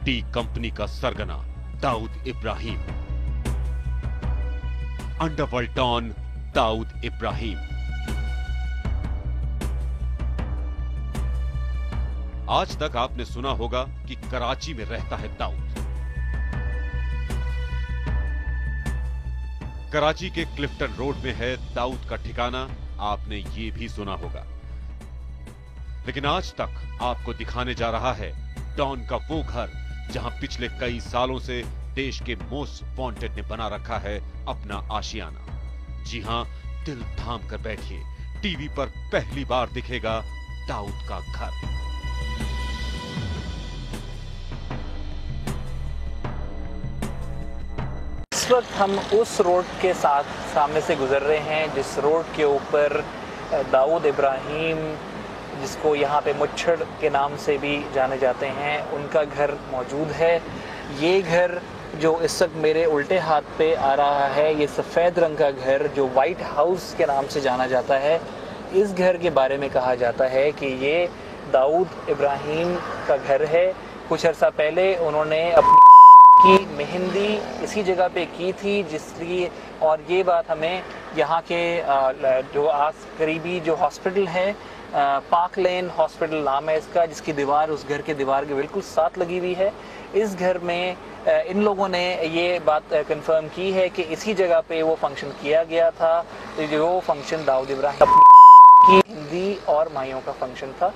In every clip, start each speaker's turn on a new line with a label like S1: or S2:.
S1: T company का सरगना Dawood Ibrahim, underworld don Dawood Ibrahim. आज तक आपने सुना होगा कि कराची में रहता है दाऊद। कराची के क्लिफ्टन रोड में है दाऊद का ठिकाना, आपने ये भी सुना होगा। लेकिन आज तक आपको दिखाने जा रहा है डॉन का वो घर जहां पिछले कई सालों से देश के मोस्ट वांटेड ने बना रखा है अपना आशियाना। जी हां, दिल थाम कर बैठिए, टीवी पर पहली बार दिखेगा दाऊद का घर।
S2: इस वक्त हम उस रोड के सामने से गुजर रहे हैं जिस रोड के ऊपर दाऊद इब्राहिम, जिसको यहाँ पे मुच्छड़ के नाम से भी जाने जाते हैं, उनका घर मौजूद है। ये घर जो इस वक्त मेरे उल्टे हाथ पे आ रहा है, ये सफ़ेद रंग का घर जो वाइट हाउस के नाम से जाना जाता है, इस घर के बारे में कहा जाता है कि ये दाऊद इब्राहिम का घर है। कुछ अर्सा पहले उन्होंने अपनी की मेहंदी इसी जगह पे की थी, जिसलिए और ये बात हमें यहाँ के जो करीबी जो हॉस्पिटल है, पार्क लेन हॉस्पिटल नाम है इसका, जिसकी दीवार उस घर के दीवार के बिल्कुल साथ लगी हुई है। इस घर में इन लोगों ने ये बात कंफर्म की है कि इसी जगह पे वो फंक्शन किया गया था, तो जो फंक्शन दाऊद इब्राहिम की हिंदी और माइयों का फंक्शन था।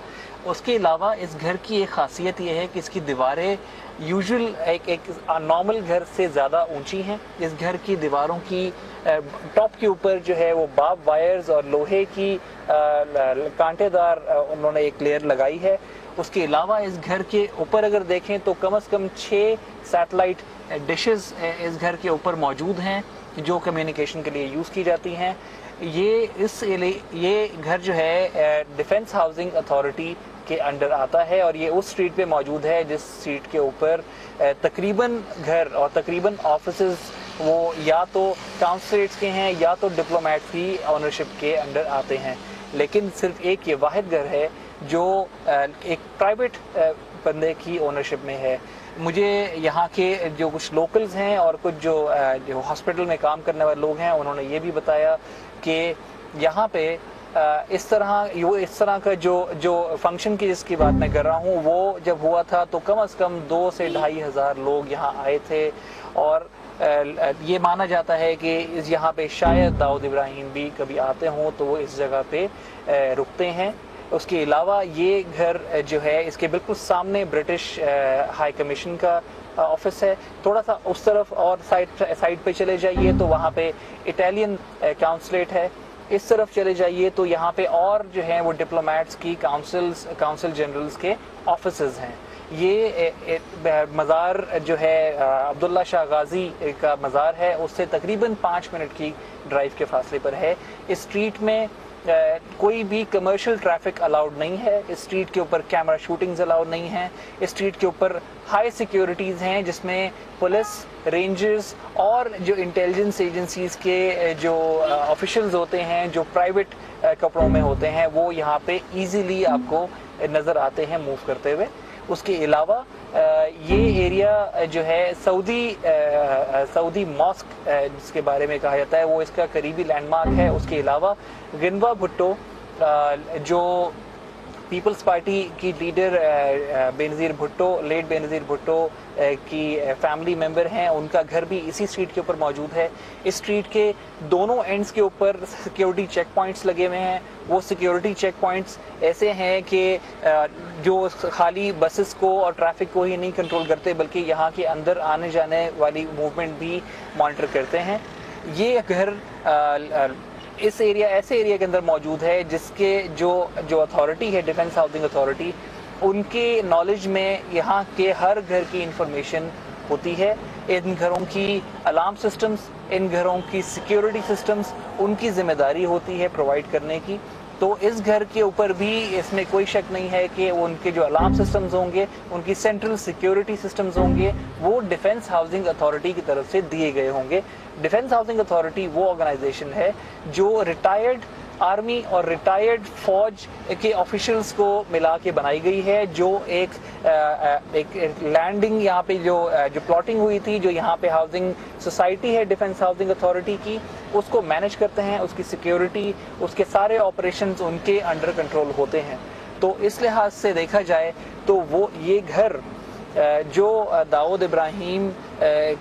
S2: उसके अलावा इस घर की एक खासियत ये है कि इसकी दीवारें यूजुअल एक नॉर्मल घर से ज़्यादा ऊंची हैं। इस घर की दीवारों की टॉप के ऊपर जो है वो बार्ब वायर्स और लोहे की कांटेदार उन्होंने एक लेयर लगाई है। उसके अलावा इस घर के ऊपर अगर देखें तो कम से कम 6 सैटेलाइट डिशेस इस घर के ऊपर मौजूद हैं जो कम्युनिकेशन के लिए यूज़ की जाती हैं। ये घर जो है डिफेंस हाउसिंग अथॉरिटी के अंडर आता है और ये उस स्ट्रीट पे मौजूद है जिस स्ट्रीट के ऊपर तकरीबन घर और तकरीबन ऑफिसेस वो या तो काउंसलेट्स के हैं या तो डिप्लोमेट्स की ऑनरशिप के अंडर आते हैं। लेकिन सिर्फ एक ये वाहिद घर है जो एक प्राइवेट बंदे की ओनरशिप में है। मुझे यहाँ के जो कुछ लोकल्स हैं और कुछ जो हॉस्पिटल में काम करने वाले लोग हैं, उन्होंने ये भी बताया कि यहाँ पे इस तरह का जो फंक्शन की जिसकी बात मैं कर रहा हूँ, वो जब हुआ था तो कम से कम 2 से 2,500 लोग यहाँ आए थे और ये माना जाता है कि यहाँ पे शायद दाऊद इब्राहिम भी कभी आते हों तो वो इस जगह पे रुकते हैं। उसके अलावा ये घर जो है इसके बिल्कुल सामने ब्रिटिश हाई कमीशन का ऑफिस है। थोड़ा सा उस तरफ और साइड पे चले जाइए तो वहाँ पे इटालियन काउंसलेट है। इस तरफ चले जाइए तो यहाँ पे और जो है वो डिप्लोमेट्स की काउंसिल जनरल्स के ऑफिसेज हैं। ये मज़ार जो है अब्दुल्ला शाह गाजी का मज़ार है, उससे तकरीबन 5 मिनट की ड्राइव के फासले पर है। इस स्ट्रीट में कोई भी कमर्शियल ट्रैफिक अलाउड नहीं है। इस स्ट्रीट के ऊपर कैमरा शूटिंग्स अलाउड नहीं है। इस स्ट्रीट के ऊपर हाई सिक्योरिटीज़ हैं जिसमें पुलिस, रेंजर्स और जो इंटेलिजेंस एजेंसीज के जो ऑफिशियल्स होते हैं जो प्राइवेट कपड़ों में होते हैं, वो यहाँ पे इजीली आपको नज़र आते हैं मूव करते हुए। उसके अलावा ये एरिया जो है सऊदी मॉस्क जिसके बारे में कहा जाता है, वो इसका करीबी लैंडमार्क है। उसके अलावा गिनवा भुट्टो जो पीपल्स पार्टी की लीडर बेनज़ीर भुट्टो, लेट बेनज़ीर भुट्टो की फैमिली मेंबर हैं, उनका घर भी इसी स्ट्रीट के ऊपर मौजूद है। इस स्ट्रीट के दोनों एंड्स के ऊपर सिक्योरिटी चेक पॉइंट्स लगे हुए हैं। वो सिक्योरिटी चेक पॉइंट्स ऐसे हैं कि जो खाली बसेस को और ट्रैफिक को ही नहीं कंट्रोल करते बल्कि यहाँ के अंदर आने जाने वाली मूवमेंट भी मॉनिटर करते हैं। ये घर इस ऐसे एरिया के अंदर मौजूद है जिसके जो अथॉरिटी है, डिफेंस हाउसिंग अथॉरिटी, उनके नॉलेज में यहाँ के हर घर की इंफॉर्मेशन होती है। इन घरों की अलार्म सिस्टम्स, इन घरों की सिक्योरिटी सिस्टम्स उनकी जिम्मेदारी होती है प्रोवाइड करने की। तो इस घर के ऊपर भी इसमें कोई शक नहीं है कि उनके जो अलार्म सिस्टम्स होंगे, उनकी सेंट्रल सिक्योरिटी सिस्टम्स होंगे, वो डिफेंस हाउसिंग अथॉरिटी की तरफ से दिए गए होंगे। डिफेंस हाउसिंग अथॉरिटी वो ऑर्गेनाइजेशन है जो रिटायर्ड आर्मी और रिटायर्ड फौज के ऑफिशियल्स को मिला के बनाई गई है, जो एक लैंडिंग यहाँ पे जो प्लॉटिंग हुई थी, जो यहाँ पे हाउसिंग सोसाइटी है डिफेंस हाउसिंग अथॉरिटी की, उसको मैनेज करते हैं। उसकी सिक्योरिटी, उसके सारे ऑपरेशंस उनके अंडर कंट्रोल होते हैं। तो इस लिहाज से देखा जाए तो वो ये घर जो दाऊद इब्राहिम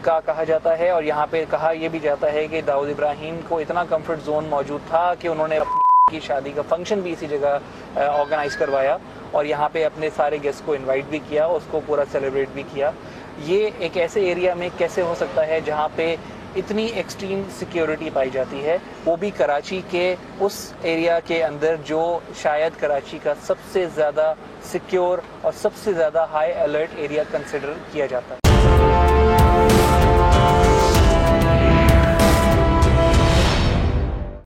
S2: का कहा जाता है, और यहाँ पे कहा यह भी जाता है कि दाऊद इब्राहिम को इतना कंफर्ट जोन मौजूद था कि उन्होंने अपनी की शादी का फंक्शन भी इसी जगह ऑर्गेनाइज करवाया और यहाँ पे अपने सारे गेस्ट को इनवाइट भी किया, उसको पूरा सेलिब्रेट भी किया। ये एक ऐसे एरिया में कैसे हो सकता है जहाँ पे इतनी एक्सट्रीम सिक्योरिटी पाई जाती है, वो भी कराची के उस एरिया के अंदर जो शायद कराची का सबसे ज़्यादा सिक्योर और सबसे ज़्यादा हाई अलर्ट एरिया कंसिडर किया जाता है।